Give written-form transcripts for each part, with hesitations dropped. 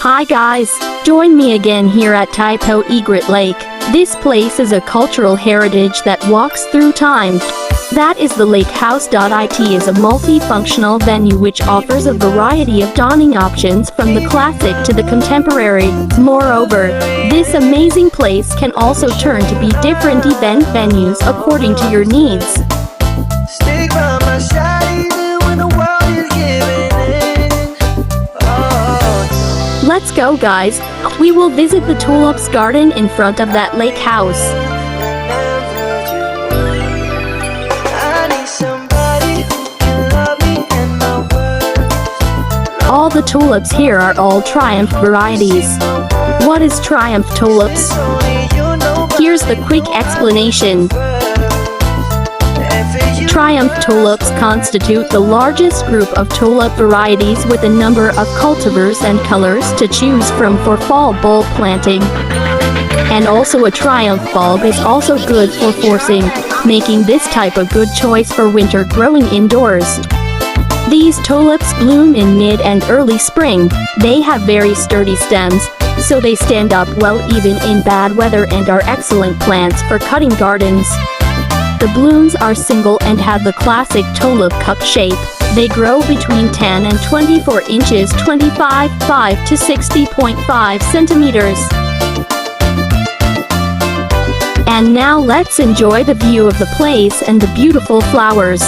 Hi guys, join me again here at Tai Po Egret Lake. This place is a cultural heritage that walks through time. That is the Lake House. It is a multifunctional venue which offers a variety of dining options from the classic to the contemporary. Moreover, this amazing place can also turn to be different event venues according to your needs. Stick by my side even when the world is giving in. Let's go guys, we will visit the Tulips garden in front of that lake house. All the tulips here are all Triumph varieties. What is Triumph tulips? Here's the quick explanation. Triumph tulips constitute the largest group of tulip varieties with a number of cultivars and colors to choose from for fall bulb planting. And also a Triumph bulb is also good for forcing, making this type a good choice for winter growing indoors. These tulips bloom in mid and early spring. They have very sturdy stems, so they stand up well even in bad weather and are excellent plants for cutting gardens. The blooms are single and have the classic tulip cup shape. They grow between 10 and 24 inches, 25.5 to 60.5 centimeters. And now let's enjoy the view of the place and the beautiful flowers.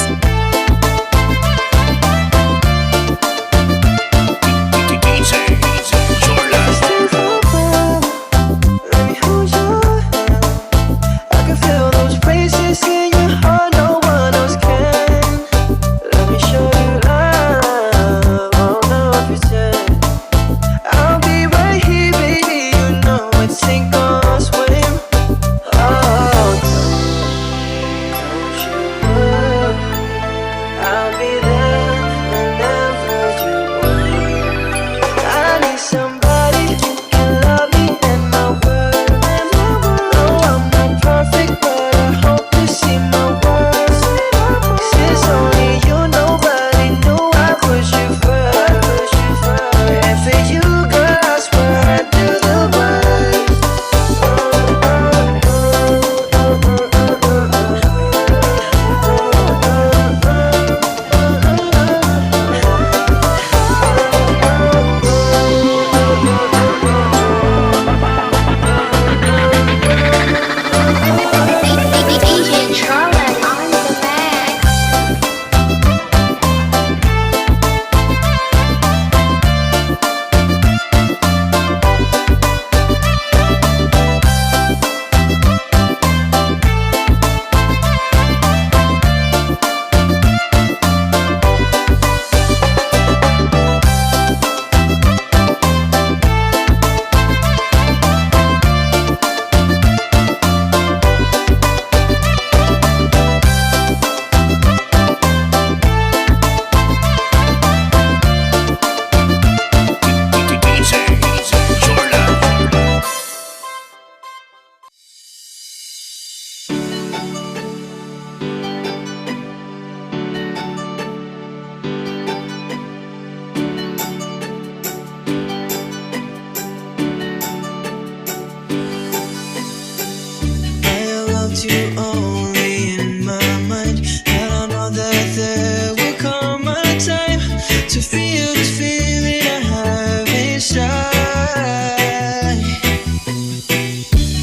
You only in my mind, and I know that there will come a time to feel this feeling I have inside.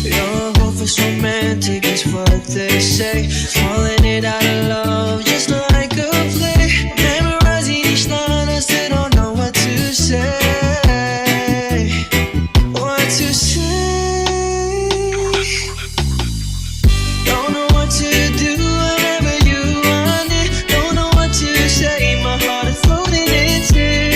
Your hope is romantic is what they say, falling it out of love just like a play, memorizing each line I still don't know what to say. What to say? Whenever you want it, don't know what to say. My heart is floating in tears.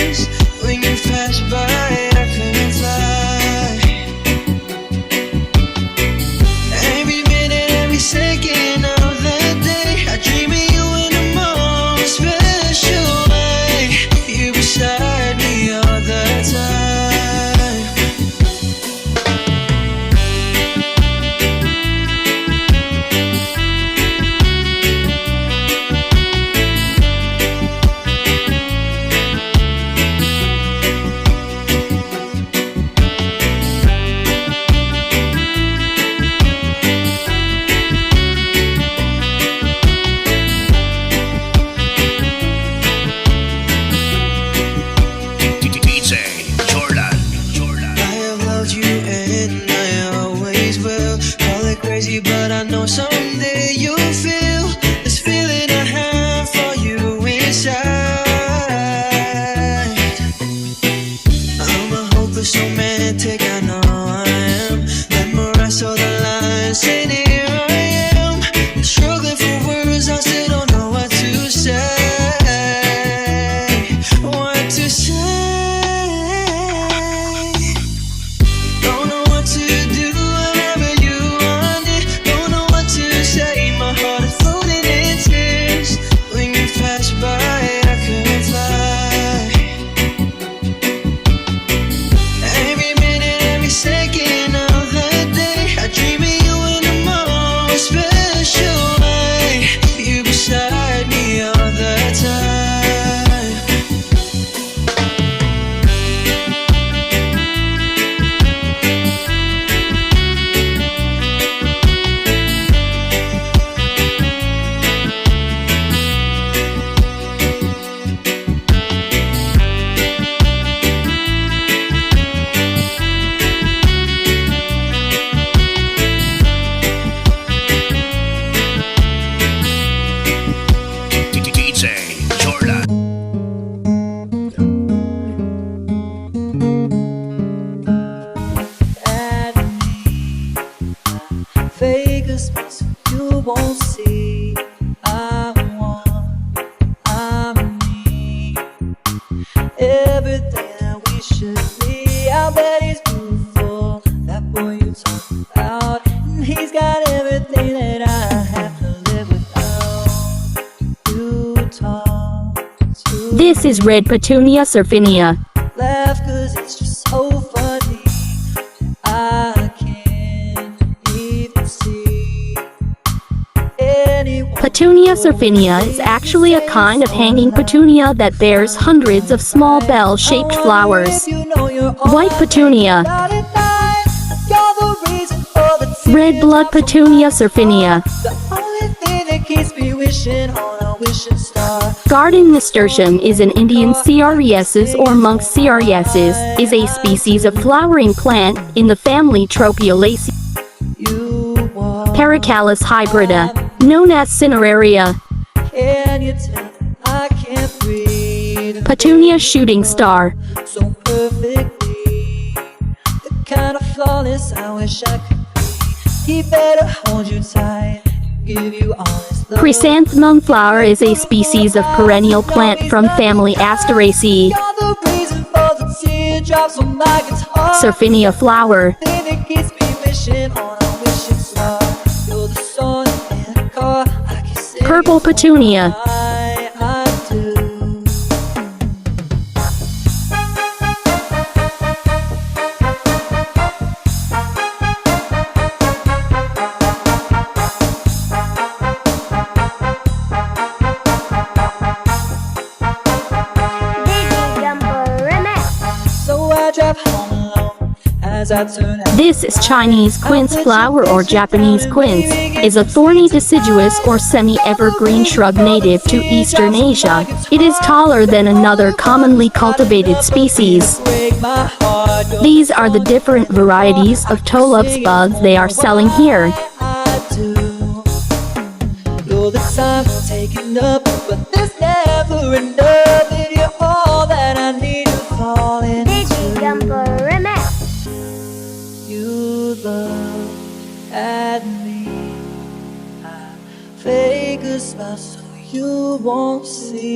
Vegas, you won't see. I'm me. Everything that we should be. I bet he's beautiful, that boy you talk about. And he's got everything that I have to live without. You talk to This is red Petunia surfinia. laugh cause it's just so funny. I can't even see anyone. Petunia surfinia is actually a kind of hanging petunia that bears hundreds of small bell-shaped flowers. White petunia, red blood Petunia surfinia, The only thing that keeps me wishing on a wishing star. garden nasturtium is an Indian cereaceous or monk cereaceous, is a species of flowering plant in the family Tropiolaceae. You walk, Pericallus hybrida, known as cineraria. can you tell I can't breathe? Petunia shooting star, So perfectly, the kind of flawless I wish I could be. He better hold you tight, give you all his love. chrysanthemum flower is a species of perennial plant from family Asteraceae. You're the reason for the teardrops on my guitar. Surfinia flower, Thing that keeps me wishing on a wishing star. You're the sun in a car, I can sing purple petunia, I do. So I drive home alone as I turn out. This is Chinese quince flower or Japanese quince, is a thorny deciduous or semi-evergreen shrub native to Eastern Asia. It is taller than another commonly cultivated species. These are the different varieties of tulips buds they are selling here. I do. You're the time taken up, but there's never enough. And you're all that I need to fall into. You look at me, I fake a smile so you won't see.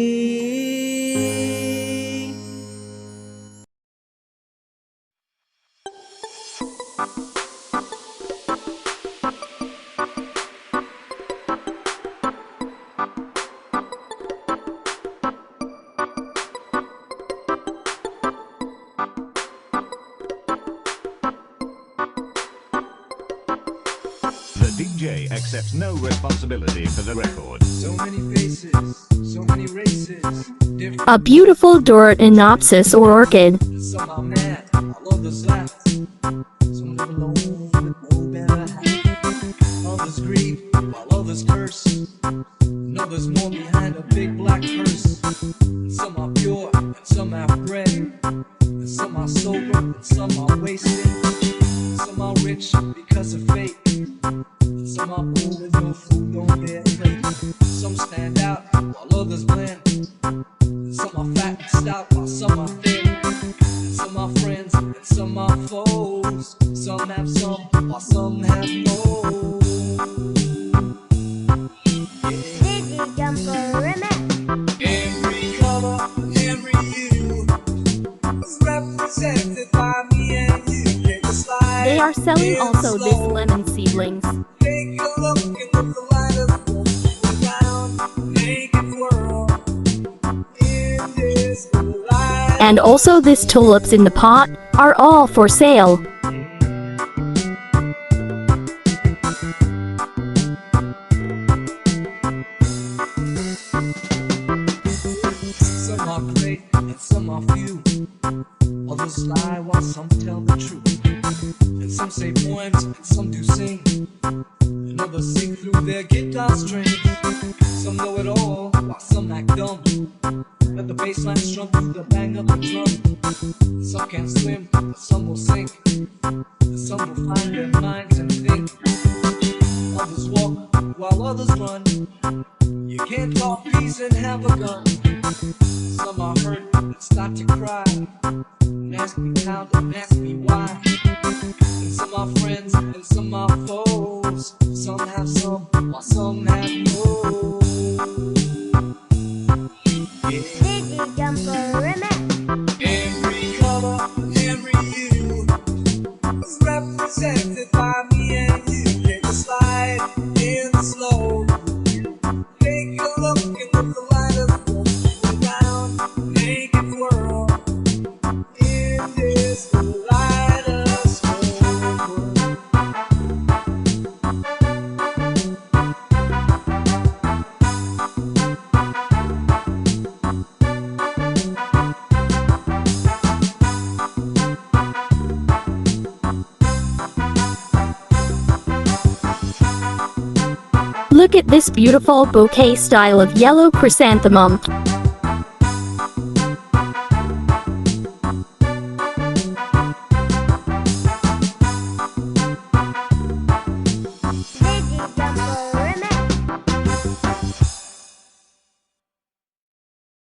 The DJ accepts no responsibility for the record. So many faces, so many races, different. A beautiful Doryctinopsis or orchid. Some are mad, all others laugh. Some live alone with no better half. Others grieve while others curse. And others mourn behind a big black hearse. And some are pure and some have bread. And some are sober and some are wasted. And some are rich because of fate. And some are poor with no food on their plate. Some stand out while others blend. And some are fat and stout while some are thin. And some are friends and some are foes. Some have some while some have no. Every color, every hue is represented by me and you. Take a slide. They are selling also this lemon seedlings. Take a look into the light of the round naked world. In this light. And also this tulips in the pot are all for sale. Some are great and some are few. Others lie while some tell the truth. And some say poems and some do sing. And others sing through their guitar strings. Some know it all while some act dumb. Let the bass line strum through the bang of the drum. Some can swim, but some will sink. And some will find their minds and think. Others walk while others run. You can't talk peace and have a gun. Some are hurt and start to cry, and ask me how and ask me why. And some are friends and some are foes. Some have some while some have no. Every color, every hue is represented by me and you. Take a slide in the snow. Take a look in the kaleidoscope. Go down, make it whirl in this kaleidoscope. Look at this beautiful bouquet style of yellow chrysanthemum.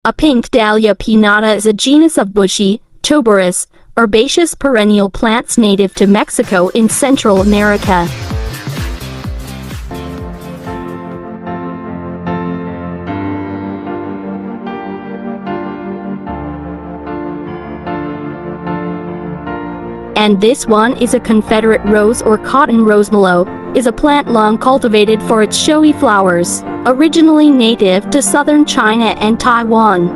A pink dahlia pinnata is a genus of bushy, tuberous, herbaceous perennial plants native to Mexico in Central America. And this one is a Confederate rose or cotton rosemallow, is a plant long cultivated for its showy flowers, originally native to southern China and Taiwan.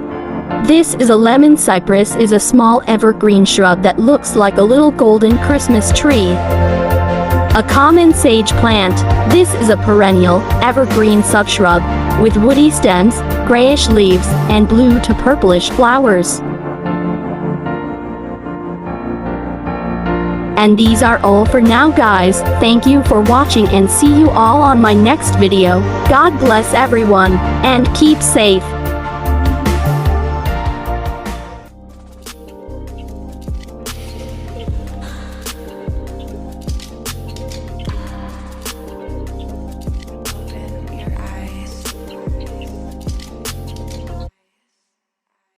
This is a lemon cypress, is a small evergreen shrub that looks like a little golden Christmas tree. A common sage plant, this is a perennial, evergreen subshrub, with woody stems, grayish leaves, and blue to purplish flowers. And these are all for now, guys. Thank you for watching and see you all on my next video. God bless everyone, and keep safe.